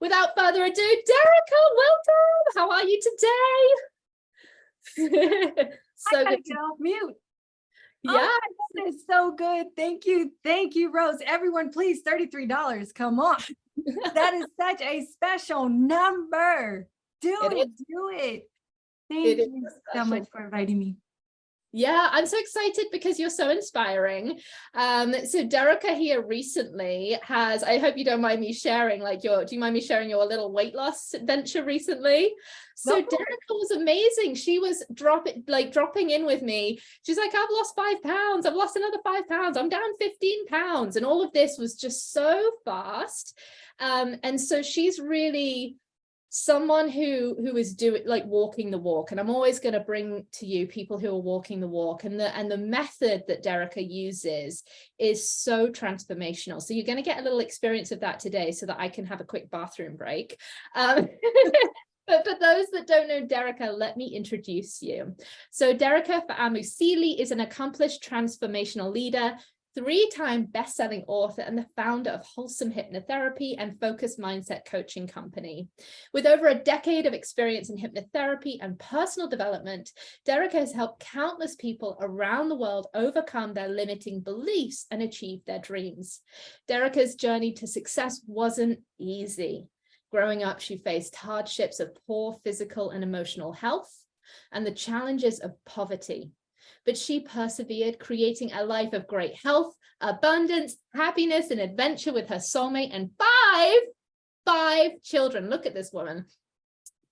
without further ado, Derika, welcome. How are you today? So I gotta get off mute. Yeah, oh, that is so good. Thank you, Rose. Everyone, please, $33. Come on. That is such a special number. Do it. Thank you so much for inviting me. Yeah, I'm so excited because you're so inspiring. So Derika here recently has, I hope you don't mind me sharing, like do you mind me sharing your little weight loss adventure recently? So Derika was amazing. She was dropping in with me. She's like, I've lost 5 pounds. I've lost another 5 pounds. I'm down 15 pounds. And all of this was just so fast. And so she's really someone who is walking the walk, and I'm always going to bring to you people who are walking the walk, and the method that Derika uses is so transformational. So you're going to get a little experience of that today so that I can have a quick bathroom break. But for those that don't know Derika, let me introduce you. So Derika 𝗵𝗵𝗁 is an accomplished transformational leader, 3-time best-selling author, and the founder of 𝗘𝚻 Hypnotherapy and Focus Mindset Coaching Company. With over a decade of experience in hypnotherapy and personal development, Derika has helped countless people around the world overcome their limiting beliefs and achieve their dreams. Derika's journey to success wasn't easy. Growing up, she faced hardships of poor physical and emotional health and the challenges of poverty. But she persevered, creating a life of great health, abundance, happiness, and adventure with her soulmate and five children. Look at this woman.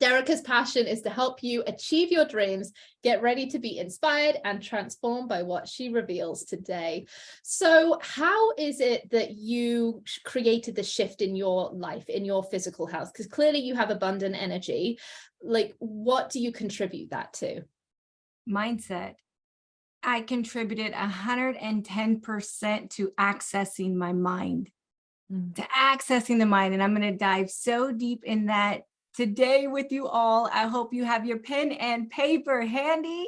Derika's passion is to help you achieve your dreams, get ready to be inspired and transformed by what she reveals today. So how is it that you created the shift in your life, in your physical health? Because clearly you have abundant energy. Like, what do you contribute that to? Mindset. I contributed 110% to accessing my mind, to accessing the mind. And I'm going to dive so deep in that today with you all. I hope you have your pen and paper handy.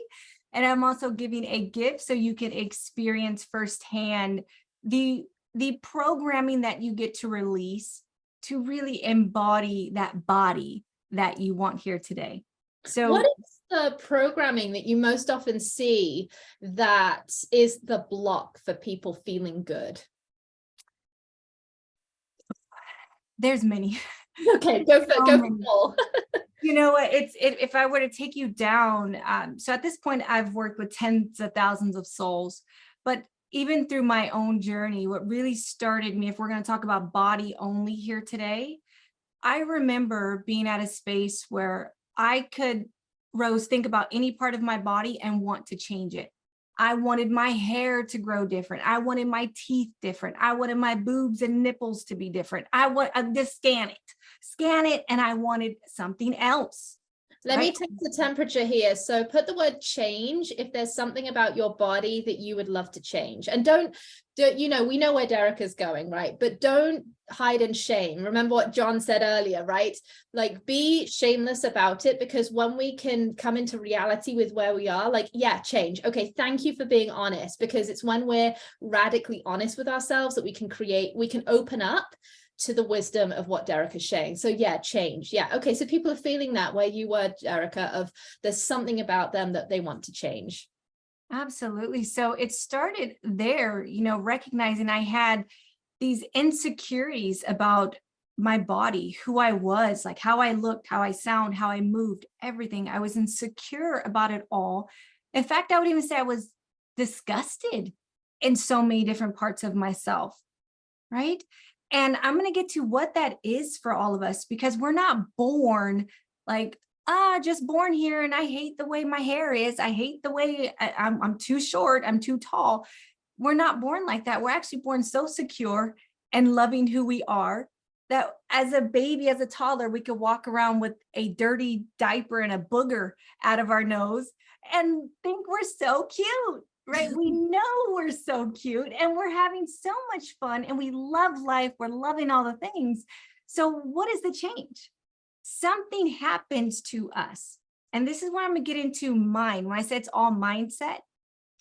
And I'm also giving a gift so you can experience firsthand the programming that you get to release to really embody that body that you want here today. So what is the programming that you most often see that is the block for people feeling good? There's many. Okay, go for all. You know what, if I were to take you down, so at this point I've worked with tens of thousands of souls, but even through my own journey, what really started me, if we're going to talk about body only here today, I remember being at a space where I could, Rose, think about any part of my body and want to change it. I wanted my hair to grow different. I wanted my teeth different. I wanted my boobs and nipples to be different. I want to scan it, and I wanted something else. Let me take the temperature here. So put the word change if there's something about your body that you would love to change. And don't you know, we know where Derika's going, right? But don't hide in shame. Remember what John said earlier, right? Like, be shameless about it, because when we can come into reality with where we are, like, yeah, change. Okay, thank you for being honest, because it's when we're radically honest with ourselves that we can open up to the wisdom of what Derika is saying. So yeah, change. Yeah. Okay. So people are feeling that where you were, Derika, of there's something about them that they want to change. Absolutely. So it started there, you know, recognizing I had these insecurities about my body, who I was, like how I looked, how I sound, how I moved, everything. I was insecure about it all. In fact, I would even say I was disgusted in so many different parts of myself, right? And I'm going to get to what that is for all of us, because we're not born like, just born here and I hate the way my hair is. I hate the way I'm too short. I'm too tall. We're not born like that. We're actually born so secure and loving who we are that as a baby, as a toddler, we could walk around with a dirty diaper and a booger out of our nose and think we're so cute. Right? We know we're so cute and we're having so much fun and we love life. We're loving all the things. So what is the change? Something happens to us. And this is where I'm going to get into mind. When I say it's all mindset,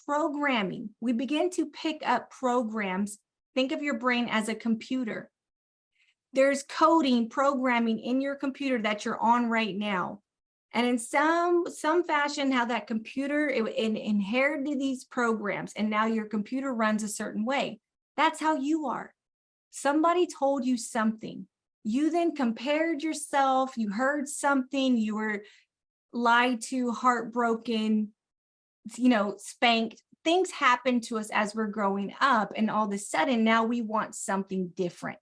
programming, we begin to pick up programs. Think of your brain as a computer. there's coding, programming in your computer that you're on right now. And in some fashion, how that computer inherited these programs, and now your computer runs a certain way. That's how you are. Somebody told you something. You then compared yourself, you heard something, you were lied to, heartbroken, spanked. Things happen to us as we're growing up, and all of a sudden now we want something different.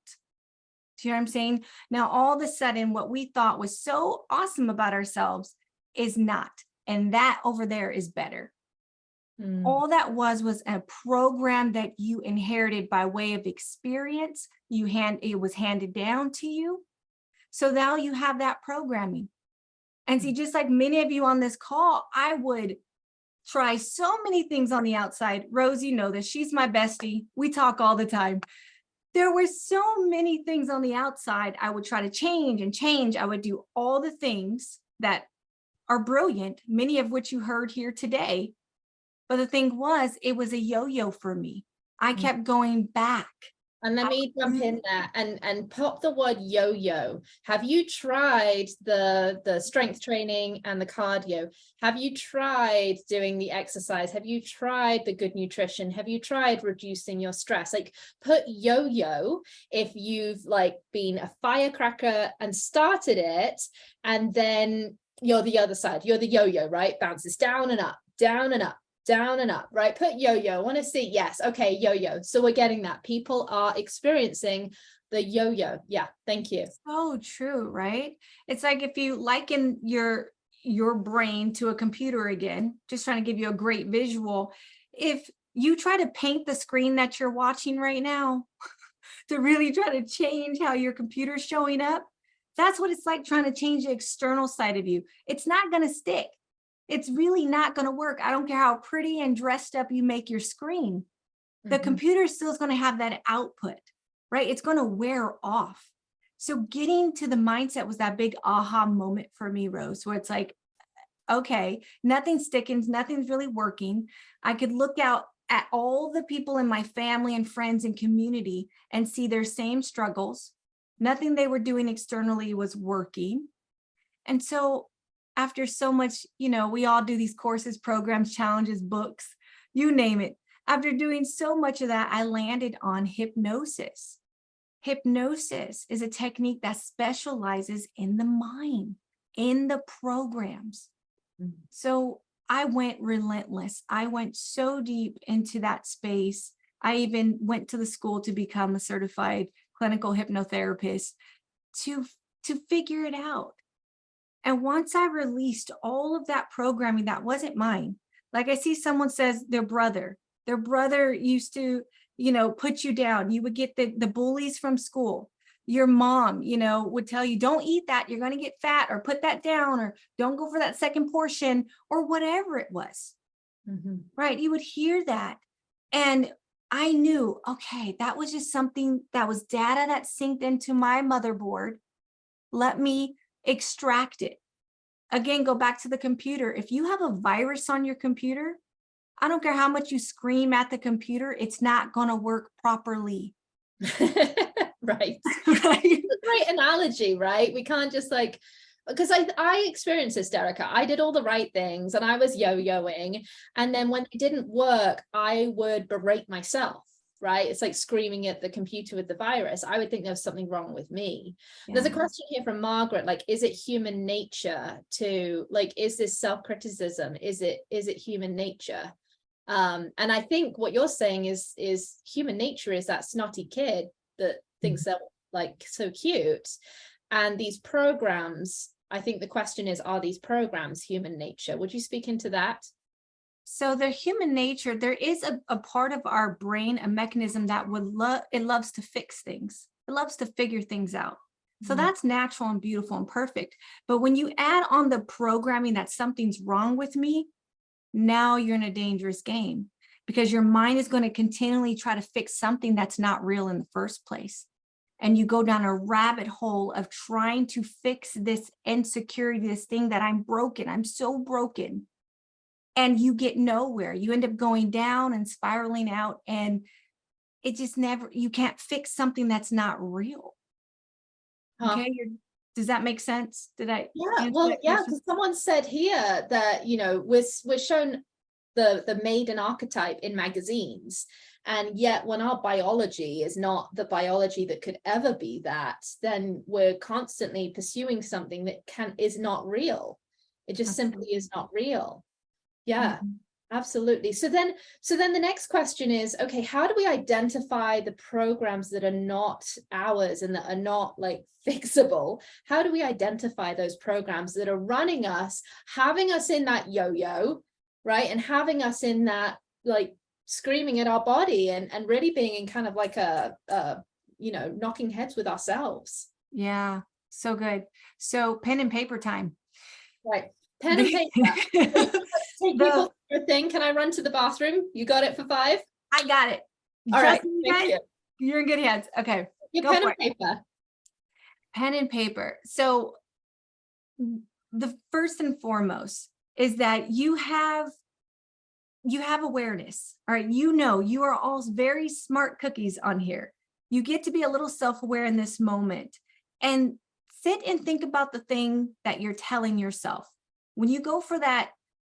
Do you know what I'm saying? Now, all of a sudden, what we thought was so awesome about ourselves is not. And that over there is better. All that was a program that you inherited by way of experience. It was handed down to you. So now you have that programming. And see, just like many of you on this call, I would try so many things on the outside. Rose, you know this, she's my bestie. We talk all the time. There were so many things on the outside I would try to change and change. I would do all the things that are brilliant, many of which you heard here today. But the thing was, it was a yo-yo for me. I kept going back. And let me jump in there and pop the word yo-yo. Have you tried the strength training and the cardio? Have you tried doing the exercise? Have you tried the good nutrition? Have you tried reducing your stress? Like, put yo-yo if you've like been a firecracker and started it, and then you're the other side. You're the yo-yo, right? Bounces down and up, down and up, down and up, right? Put yo-yo. I want to see. Yes. Okay. Yo-yo. So we're getting that. People are experiencing the yo-yo. Yeah. Thank you. So true, right? It's like if you liken your brain to a computer again, just trying to give you a great visual. If you try to paint the screen that you're watching right now to really try to change how your computer's showing up, that's what it's like trying to change the external side of you. It's not going to stick. It's really not going to work. I don't care how pretty and dressed up you make your screen. The computer still is going to have that output, right? It's going to wear off. So getting to the mindset was that big aha moment for me, Rose, where it's like, okay, nothing's sticking, nothing's really working. I could look out at all the people in my family and friends and community and see their same struggles. Nothing they were doing externally was working. And so after so much, we all do these courses, programs, challenges, books, you name it. After doing so much of that, I landed on hypnosis. Hypnosis is a technique that specializes in the mind, in the programs. So I went relentless. I went so deep into that space. I even went to the school to become a certified clinical hypnotherapist to figure it out. And once I released all of that programming that wasn't mine, like I see someone says their brother used to, put you down. You would get the bullies from school. Your mom, would tell you, don't eat that. You're going to get fat, or put that down, or don't go for that second portion, or whatever it was. Right. You would hear that. And I knew, okay, that was just something that was data that synced into my motherboard. Let me extract it. Again, go back to the computer. If you have a virus on your computer, I don't care how much you scream at the computer, it's not going to work properly. Right. It's a great analogy, right? We can't just because I experienced this, Derika. I did all the right things and I was yo-yoing. And then when it didn't work, I would berate myself. Right? It's like screaming at the computer with the virus. I would think there was something wrong with me. Yeah. There's a question here from Margaret, is it human nature to, is this self-criticism? Is it human nature? And I think what you're saying is human nature is that snotty kid that thinks they're so cute. And these programs, I think the question is, are these programs human nature? Would you speak into that? So the human nature, there is a part of our brain, a mechanism that it loves to fix things. It loves to figure things out. So that's natural and beautiful and perfect. But when you add on the programming that something's wrong with me, now you're in a dangerous game, because your mind is going to continually try to fix something that's not real in the first place. And you go down a rabbit hole of trying to fix this insecurity, this thing that I'm broken. I'm so broken. And you get nowhere. You end up going down and spiraling out, and it just you can't fix something that's not real. Okay, does that make sense? Did I Yeah, answer well, that yeah, question? because someone said here that, you know, we're shown the maiden archetype in magazines, and yet when our biology is not the biology that could ever be that, then we're constantly pursuing something that is not real. It just simply is not real. Yeah. Mhm. Absolutely. So then the next question is, okay, how do we identify the programs that are not ours and that are not like fixable? How do we identify those programs that are running us, having us in that yo-yo, right? And having us in that, like, screaming at our body and really being in kind of like a you know, knocking heads with ourselves. Yeah, so good. So pen and paper time. Right. Pen and paper. Take people through your thing. Can I run to the bathroom? You got it for 5? I got it. All right. Trust me, Thank guys. you. You're in good hands. Okay. Your Go pen for and it. paper. Pen and paper. So the first and foremost is that you have awareness. All right. You know, you are all very smart cookies on here. You get to be a little self-aware in this moment and sit and think about the thing that you're telling yourself. When you go for that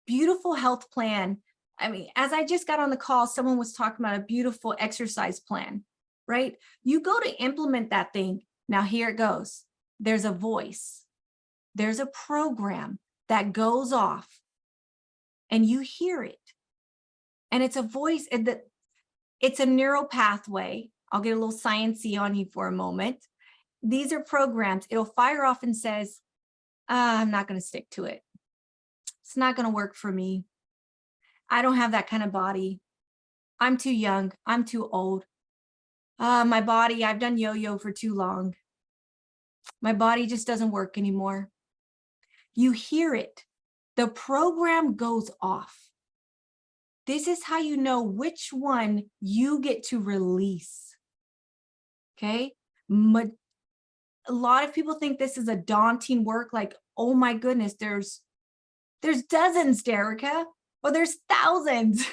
beautiful health plan, I mean, as I just got on the call, someone was talking about a beautiful exercise plan, right? You go to implement that thing. Now here it goes. There's a voice. There's a program that goes off and you hear it. And it's a voice, and it's a neural pathway. I'll get a little science-y on you for a moment. These are programs. It'll fire off and says, I'm not going to stick to it. It's not going to work for me. I don't have that kind of body. I'm too young. I'm too old. My body, I've done yo-yo for too long. My body just doesn't work anymore. You hear it. The program goes off. This is how you know which one you get to release. Okay. A lot of people think this is a daunting work, like, oh my goodness, there's dozens, Derika, or there's thousands.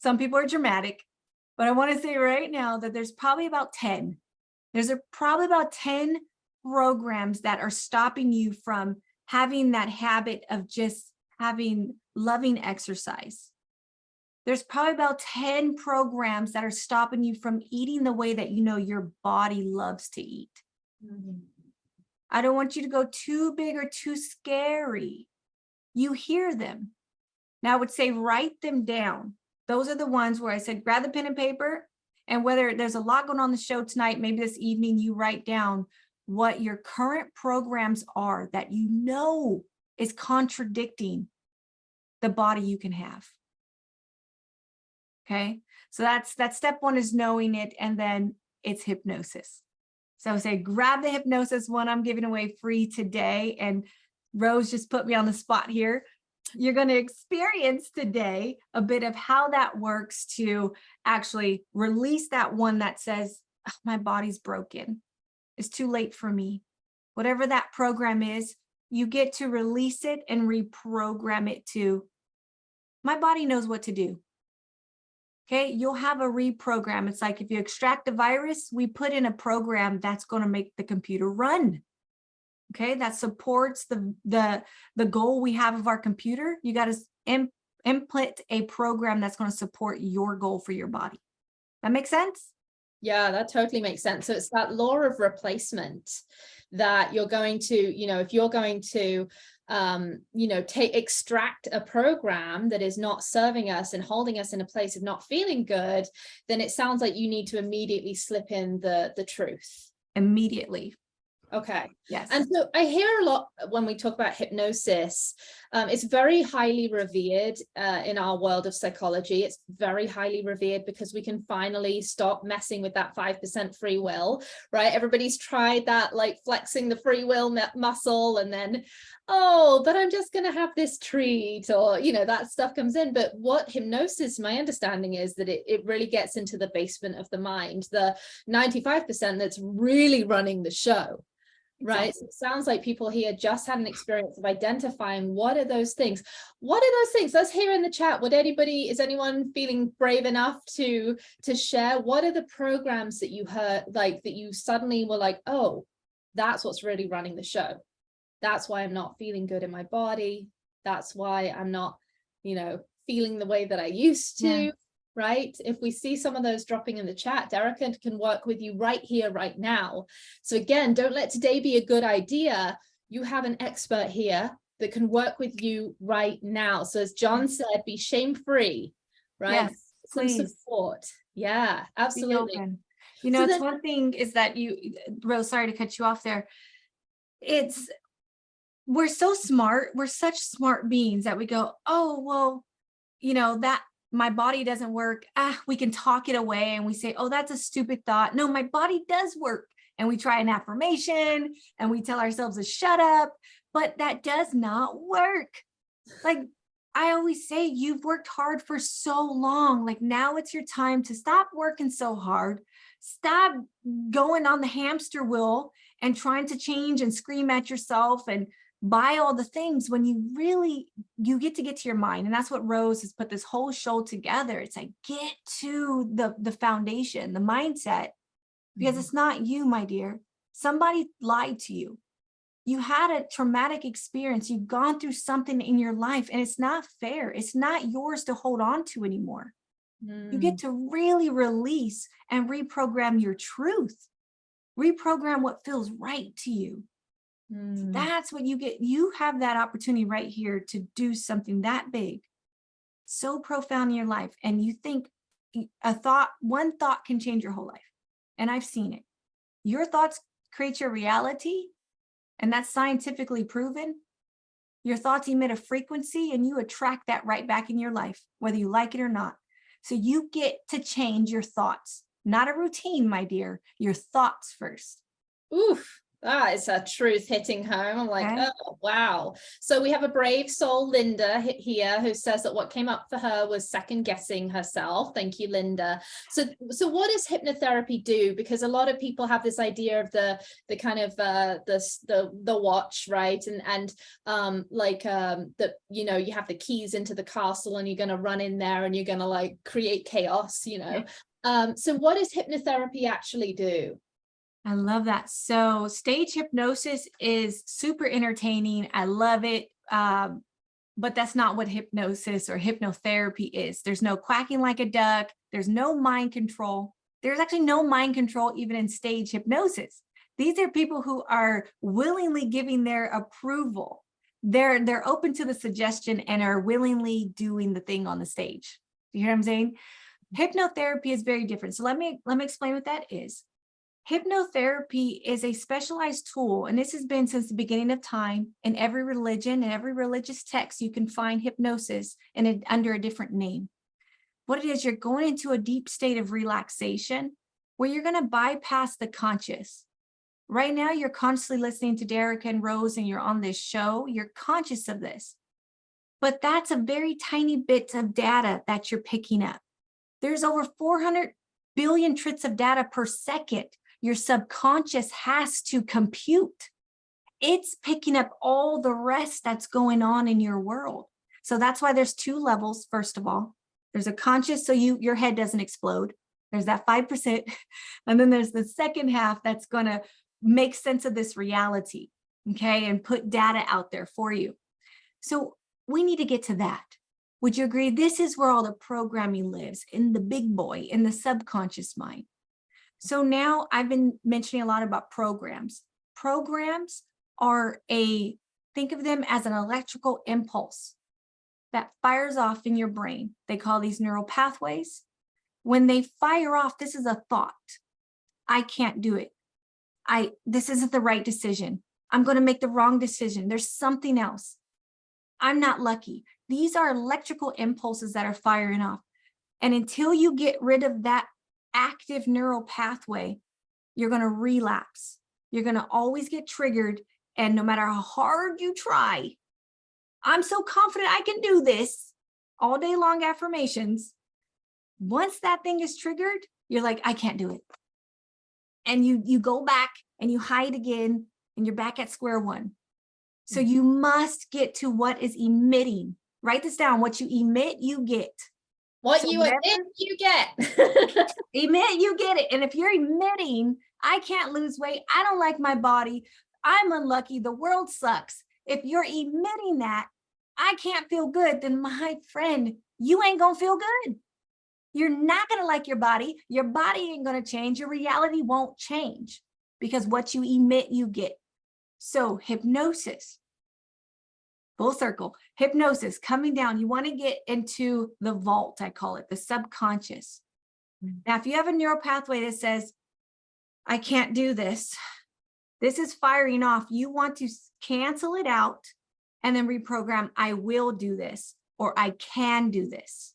Some people are dramatic, but I want to say right now that there's probably about 10. There's probably about 10 programs that are stopping you from having that habit of just having loving exercise. There's probably about 10 programs that are stopping you from eating the way that you know your body loves to eat. I don't want you to go too big or too scary. You hear them. Now I would say write them down. Those are the ones where I said grab the pen and paper, and whether there's a lot going on the show tonight, maybe this evening you write down what your current programs are that you know is contradicting the body you can have. Okay, so that's step 1 is knowing it, and then it's hypnosis. So I would say grab the hypnosis one I'm giving away free today, and Rose just put me on the spot here. You're going to experience today a bit of how that works to actually release that one that says, oh, my body's broken. It's too late for me. Whatever that program is, you get to release it and reprogram it to, my body knows what to do. Okay, you'll have a reprogram. It's like if you extract a virus, we put in a program that's going to make the computer run. Okay, that supports the goal we have of our computer. You got to input a program that's going to support your goal for your body. That makes sense? Yeah, that totally makes sense. So it's that law of replacement that you're going to, you know, if you're going to you know, extract a program that is not serving us and holding us in a place of not feeling good, then it sounds like you need to immediately slip in the truth. Immediately. Okay. Yes. And so I hear a lot when we talk about hypnosis. It's very highly revered in our world of psychology. It's very highly revered because we can finally stop messing with that 5% free will, right? Everybody's tried that, like flexing the free will muscle, and then, oh, but I'm just going to have this treat, or, you know, that stuff comes in. But what hypnosis, my understanding is that it really gets into the basement of the mind, the 95% that's really running the show. Right. Exactly. So it sounds like people here just had an experience of identifying what are those things. What are those things? Let's hear in the chat. Is anyone feeling brave enough to share? What are the programs that you heard, like that you suddenly were like, oh, that's what's really running the show. That's why I'm not feeling good in my body. That's why I'm not, you know, feeling the way that I used to, right? If we see some of those dropping in the chat, Derika can work with you right here, right now. So again, don't let today be a good idea. You have an expert here that can work with you right now. So as John said, be shame-free, right? Yes, Some please. support. Yeah, absolutely. You know, So it's then, one thing is that Rose, sorry to cut you off there. We're so smart. We're such smart beings that we go, oh, well, you know, that my body doesn't work. We can talk it away. And we say, oh, that's a stupid thought. No, my body does work. And we try an affirmation and we tell ourselves to shut up, but that does not work. Like I always say, you've worked hard for so long. Like now it's your time to stop working so hard. Stop going on the hamster wheel and trying to change and scream at yourself and buy all the things when you get to your mind. And that's what Rose has put this whole show together. It's like, get to the foundation, the mindset, because it's not you, my dear. Somebody lied to you. You had a traumatic experience. You've gone through something in your life and it's not fair. It's not yours to hold on to anymore. You get to really release and reprogram your truth, reprogram what feels right to you. So that's what you get. You have that opportunity right here to do something that big, so profound in your life. And you think one thought can change your whole life. And I've seen it. Your thoughts create your reality. And that's scientifically proven. Your thoughts emit a frequency and you attract that right back in your life, whether you like it or not. So you get to change your thoughts, not a routine, my dear, your thoughts first. Oof. That is a truth hitting home. I'm like, oh, wow. So we have a brave soul, Linda, here, who says that what came up for her was second guessing herself. Thank you, Linda. So what does hypnotherapy do? Because a lot of people have this idea of the kind of the watch, right? And that, you know, you have the keys into the castle and you're going to run in there and you're going to like create chaos, you know. So what does hypnotherapy actually do? I love that. So stage hypnosis is super entertaining. I love it. But that's not what hypnosis or hypnotherapy is. There's no quacking like a duck. There's no mind control. There's actually no mind control even in stage hypnosis. These are people who are willingly giving their approval. They're open to the suggestion and are willingly doing the thing on the stage. You hear what I'm saying? Hypnotherapy is very different. So let me explain what that is. Hypnotherapy is a specialized tool, and this has been since the beginning of time. In every religion and every religious text, you can find hypnosis under a different name. What it is, you're going into a deep state of relaxation where you're going to bypass the conscious. Right now, you're constantly listening to Derika and Rose, and you're on this show. You're conscious of this. But that's a very tiny bit of data that you're picking up. There's over 400 billion trits of data per second. Your subconscious has to compute. It's picking up all the rest that's going on in your world. So that's why there's two levels. First of all, there's a conscious, so your head doesn't explode. There's that 5%. And then there's the second half that's going to make sense of this reality, okay, and put data out there for you. So we need to get to that. Would you agree? This is where all the programming lives, in the big boy, in the subconscious mind. So now I've been mentioning a lot about programs. Programs are think of them as an electrical impulse that fires off in your brain. They call these neural pathways. When they fire off, this is a thought. I can't do it. This isn't the right decision. I'm going to make the wrong decision. There's something else. I'm not lucky. These are electrical impulses that are firing off. And until you get rid of that active neural pathway, you're going to relapse. You're going to always get triggered. And no matter how hard you try, I'm so confident I can do this, all day long affirmations. Once that thing is triggered, you're like, I can't do it. And you go back and you hide again and you're back at square one. So you must get to what is emitting. Write this down. What you emit, you get. What you emit, you get. Emit, you get it. And if you're emitting I can't lose weight. I don't like my body. I'm unlucky. The world sucks. If you're emitting that, I can't feel good, then my friend, you ain't gonna feel good. You're not gonna like your body. Your body ain't gonna change. Your reality won't change because what you emit, you get. So hypnosis, full circle, hypnosis, coming down. You wanna get into the vault, I call it, the subconscious. Now, if you have a neural pathway that says, I can't do this, this is firing off, you want to cancel it out and then reprogram, I will do this, or I can do this.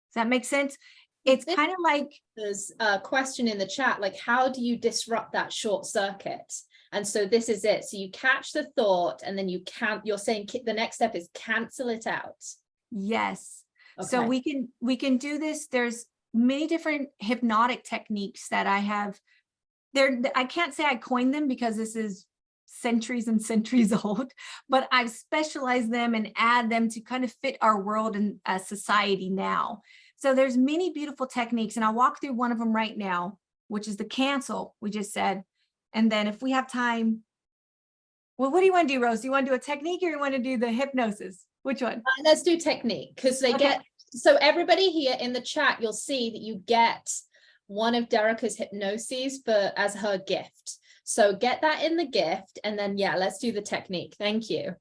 Does that make sense? It's kind of like, there's a question in the chat, like, how do you disrupt that short circuit? And so this is it. So you catch the thought and then you're saying the next step is cancel it out. yes. Okay. So we can do this. There's many different hypnotic techniques that I have there. I can't say I coined them because this is centuries and centuries old, but I've specialized them and add them to kind of fit our world and society now. So there's many beautiful techniques, and I'll walk through one of them right now, which is the cancel we just said. And then if we have time, well, what do you want to do, Rose? Do you want to do a technique or you want to do the hypnosis? Which one? Let's do technique, because they get, so everybody here in the chat, you'll see that you get one of Derika's hypnoses as her gift. So get that in the gift, and then, yeah, let's do the technique. Thank you.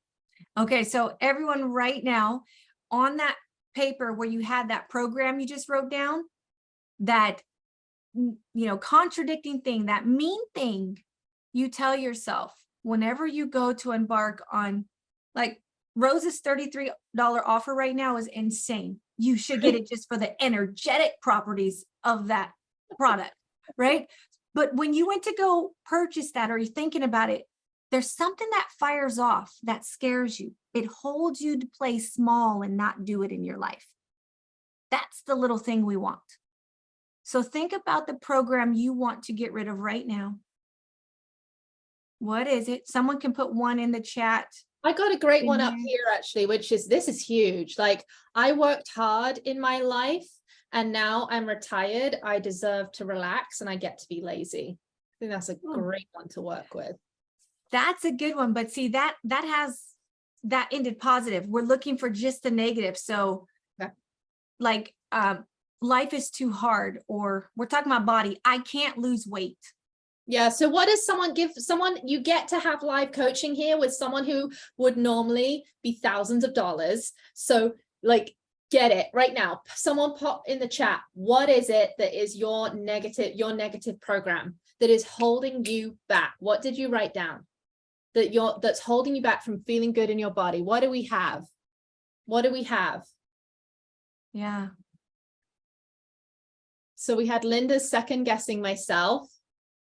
Okay, so everyone right now, on that paper where you had that program you just wrote down, that, contradicting thing, that mean thing, you tell yourself whenever you go to embark on, like, Rose's $33 offer right now is insane. You should get it just for the energetic properties of that product, right? But when you went to go purchase that, or you're thinking about it, there's something that fires off that scares you. It holds you to play small and not do it in your life. That's the little thing we want. So think about the program you want to get rid of right now. What is it? Someone can put one in the chat. I got a great one up here, actually, which is, this is huge. Like, I worked hard in my life and now I'm retired. I deserve to relax and I get to be lazy. I think that's a great one to work with. That's a good one. But see, that ended positive. We're looking for just the negative. So like, life is too hard, or we're talking about body. I can't lose weight. Yeah. So what does someone give someone? You get to have live coaching here with someone who would normally be thousands of dollars. So, like, get it right now. Someone pop in the chat. What is it that is your negative program that is holding you back? What did you write down that's holding you back from feeling good in your body? What do we have? What do we have? Yeah. So we had Linda's second guessing myself.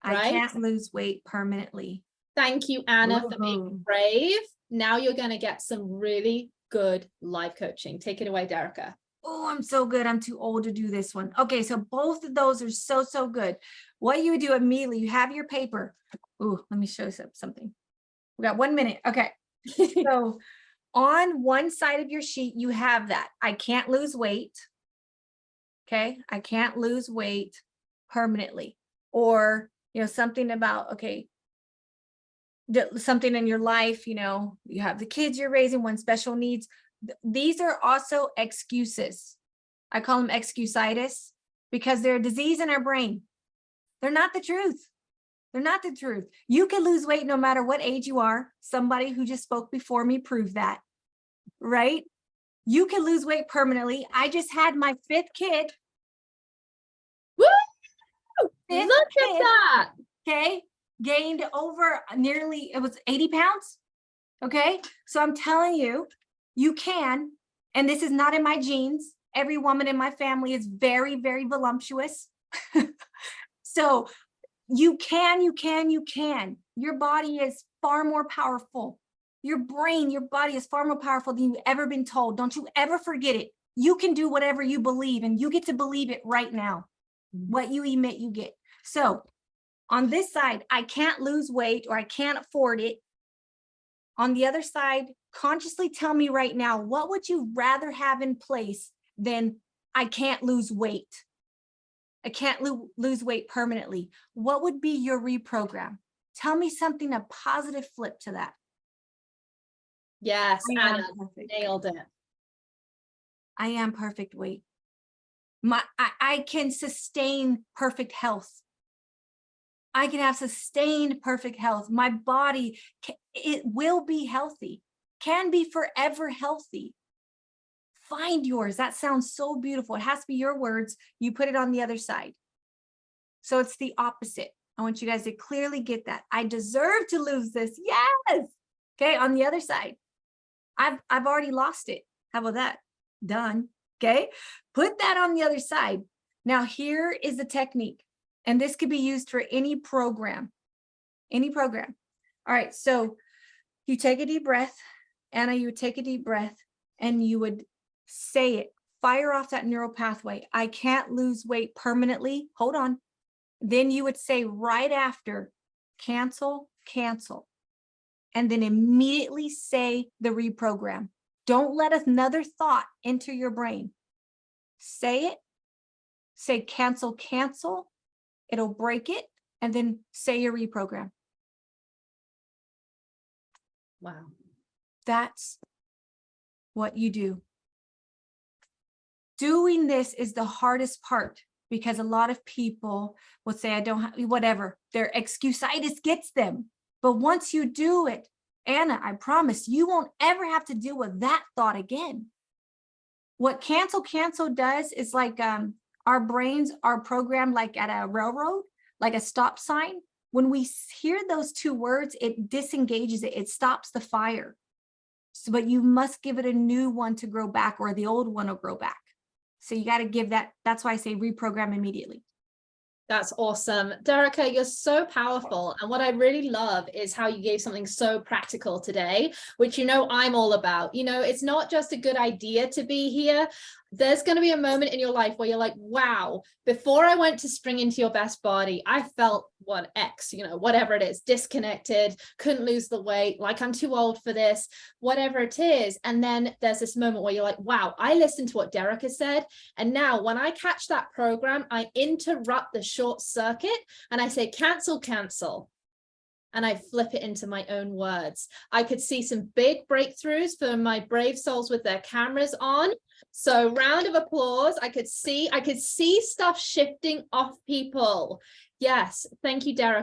Right? I can't lose weight permanently. Thank you, Anna, for being brave. Now you're going to get some really good live coaching. Take it away, Derika. Oh, I'm so good. I'm too old to do this one. Okay, so both of those are so good. What you do immediately, you have your paper. Oh, let me show you something. We got 1 minute. Okay. So on one side of your sheet, you have that. I can't lose weight. Okay. I can't lose weight permanently. Or, something about, okay, something in your life, you have the kids you're raising, one special needs. These are also excuses. I call them excusitis because they're a disease in our brain. They're not the truth. They're not the truth. You can lose weight no matter what age you are. Somebody who just spoke before me proved that, right? You can lose weight permanently. I just had my 5th kid. Woo! Look at that. Okay. Gained over it was 80 pounds. Okay. So I'm telling you, you can, and this is not in my genes. Every woman in my family is very, very voluptuous. So you can. Your body is far more powerful. Your brain, your body is far more powerful than you've ever been told. Don't you ever forget it. You can do whatever you believe, and you get to believe it right now. What you emit, you get. So on this side, I can't lose weight, or I can't afford it. On the other side, consciously tell me right now, what would you rather have in place than I can't lose weight? I can't lose weight permanently. What would be your reprogram? Tell me something, a positive flip to that. Yes, I am Anna, perfect. nailed it. I am perfect weight. I can sustain perfect health. I can have sustained perfect health. My body, it will be healthy, can be forever healthy. Find yours. That sounds so beautiful. It has to be your words. You put it on the other side. So it's the opposite. I want you guys to clearly get that. I deserve to lose this. Yes. Okay. On the other side, I've already lost it. How about that? Done. Okay. Put that on the other side. Now here is the technique. And this could be used for any program. Any program. All right. So you take a deep breath. Anna, you would take a deep breath and you would say it. Fire off that neural pathway. I can't lose weight permanently. Hold on. Then you would say right after, cancel, cancel. And then immediately say the reprogram. Don't let another thought enter your brain. Say it. Say cancel, cancel. It'll break it. And then say your reprogram. Wow. That's what you do. Doing this is the hardest part because a lot of people will say, I don't have whatever. Their 𝗖𝚗𝚂𝗁𝗂𝗁 gets them. But once you do it, Anna, I promise you won't ever have to deal with that thought again. What cancel, cancel does is like our brains are programmed like at a railroad, like a stop sign. When we hear those two words, it disengages it. It stops the fire. So, but you must give it a new one to grow back, or the old one will grow back. So you got to give that. That's why I say reprogram immediately. That's awesome. Derika, you're so powerful. And what I really love is how you gave something so practical today, which you know I'm all about. You know, it's not just a good idea to be here. There's going to be a moment in your life where you're like, wow, before I went to Spring Into Your Best Body, I felt X, you know, whatever it is, disconnected, couldn't lose the weight, like I'm too old for this, whatever it is. And then there's this moment where you're like, wow, I listened to what Derika said. And now when I catch that program, I interrupt the short circuit and I say, cancel, cancel. And I flip it into my own words. I could see some big breakthroughs for my brave souls with their cameras on. So round of applause. I could see stuff shifting off people. Yes. Thank you, Derika.